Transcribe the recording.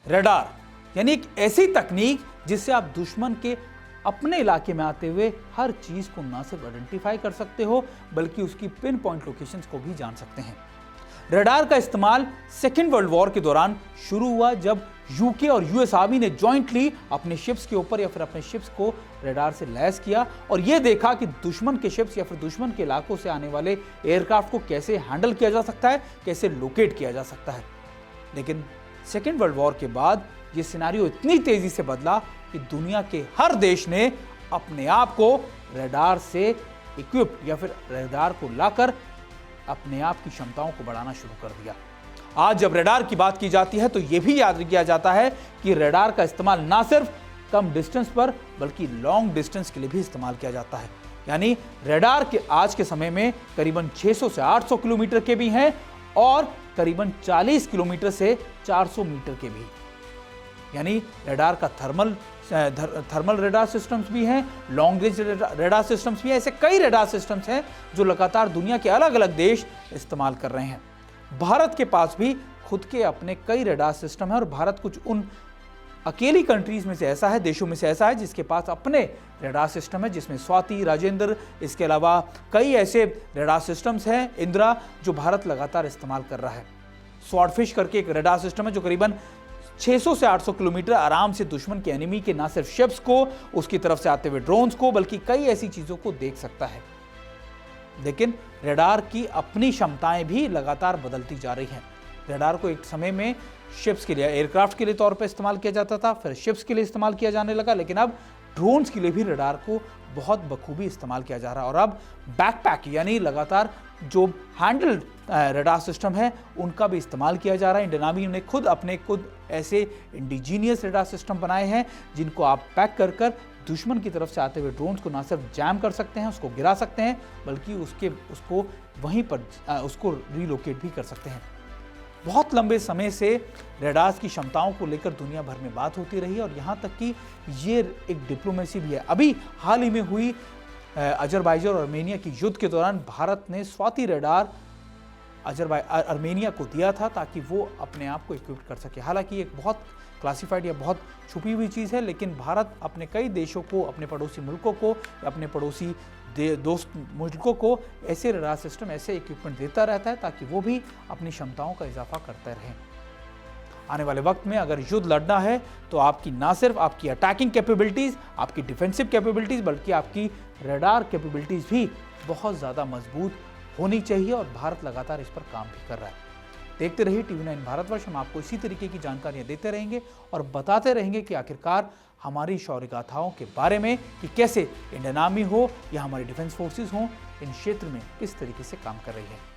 Radar यानी एक ऐसी तकनीक जिससे आप दुश्मन के अपने इलाके में आते हुए हर चीज को न सिर्फ आइडेंटिफाई कर सकते हो बल्कि उसकी पिन पॉइंट लोकेशंस को भी जान सकते हैं। रडार का इस्तेमाल सेकेंड वर्ल्ड वॉर के दौरान शुरू हुआ जब यूके और यूएस आर्मी ने जॉइंटली अपने शिप्स के ऊपर या फिर अपने शिप्स को रडार से लैस किया और यह देखा कि दुश्मन के शिप्स या फिर दुश्मन के इलाकों से आने वाले एयरक्राफ्ट को कैसे हैंडल किया जा सकता है, कैसे लोकेट किया जा सकता है। लेकिन सेकेंड वर्ल्ड वॉर के बाद यह सिनेरियो इतनी तेजी से बदला कि दुनिया के हर देश ने अपने आप को रडार से इक्विप्ड या फिर रडार को लाकर अपने आप की क्षमताओं को बढ़ाना शुरू कर दिया। आज जब रडार की बात की जाती है तो यह भी याद किया जाता है कि रडार का इस्तेमाल ना सिर्फ कम डिस्टेंस पर बल्कि लॉन्ग डिस्टेंस के लिए भी इस्तेमाल किया जाता है। यानी रडार के आज के समय में करीबन 600 से 800 किलोमीटर के भी हैं और करीबन 40 किलोमीटर से 400 मीटर के भी। यानी रडार का थर्मल रडार सिस्टम्स भी हैं, लॉन्ग रेंज रडार सिस्टम्स भी हैं। ऐसे कई रडार सिस्टम्स हैं जो लगातार दुनिया के अलग अलग देश इस्तेमाल कर रहे हैं। भारत के पास भी खुद के अपने कई रडार सिस्टम हैं और भारत कुछ उन अकेली कंट्रीज में से ऐसा है, देशों में से ऐसा है जिसके पास अपने रडार सिस्टम है, जिसमें स्वाति, राजेंद्र, इसके अलावा कई ऐसे रडार सिस्टम्स हैं, इंदिरा, जो भारत लगातार इस्तेमाल कर रहा है। स्वॉर्डफिश करके एक रडार सिस्टम है जो करीबन 600 से 800 किलोमीटर आराम से दुश्मन के एनिमी के ना सिर्फ शिप्स को, उसकी तरफ से आते हुए ड्रोन्स को, बल्कि कई ऐसी चीजों को देख सकता है। लेकिन रडार की अपनी क्षमताएं भी लगातार बदलती जा रही हैं। रडार को एक समय में शिप्स के लिए, एयरक्राफ्ट के लिए तौर पर इस्तेमाल किया जाता था, फिर शिप्स के लिए इस्तेमाल किया जाने लगा, लेकिन अब ड्रोन्स के लिए भी रडार को बहुत बखूबी इस्तेमाल किया जा रहा है। और अब बैकपैक यानी लगातार जो हैंडल्ड रडार सिस्टम है उनका भी इस्तेमाल किया जा रहा है। इंडियन आर्मी ने खुद ऐसे इंडिजीनियस रडार सिस्टम बनाए हैं जिनको आप पैक कर कर दुश्मन की तरफ से आते हुए ड्रोन्स को ना सिर्फ जैम कर सकते हैं, उसको गिरा सकते हैं, बल्कि उसको वहीं पर उसको रीलोकेट भी कर सकते हैं। बहुत लंबे समय से रडार्स की क्षमताओं को लेकर दुनिया भर में बात होती रही और यहाँ तक कि ये एक डिप्लोमेसी भी है। अभी हाल ही में हुई अजरबैजान और आर्मेनिया की युद्ध के दौरान भारत ने स्वाति रडार आर्मेनिया को दिया था ताकि वो अपने आप को इक्विप कर सके। हालांकि एक बहुत क्लासिफाइड या बहुत छुपी हुई चीज़ है, लेकिन भारत अपने कई देशों को, अपने पड़ोसी मुल्कों को, अपने पड़ोसी दोस्त मुल्कों को ऐसे रडार सिस्टम, ऐसे इक्विपमेंट देता रहता है ताकि वो भी अपनी क्षमताओं का इजाफा करते रहें। आने वाले वक्त में अगर युद्ध लड़ना है तो आपकी ना सिर्फ आपकी अटैकिंग कैपेबिलिटीज़, आपकी डिफेंसिव कैपेबिलिटीज़, बल्कि आपकी रडार कैपेबिलिटीज़ भी बहुत ज़्यादा मजबूत होनी चाहिए और भारत लगातार इस पर काम भी कर रहा है। देखते रहिए TV9 भारतवर्ष। हम आपको इसी तरीके की जानकारियां देते रहेंगे और बताते रहेंगे कि आखिरकार हमारी शौर्य गाथाओं के बारे में कि कैसे इंडियन आर्मी हो या हमारी डिफेंस फोर्सेस हो, इन क्षेत्र में किस तरीके से काम कर रही है।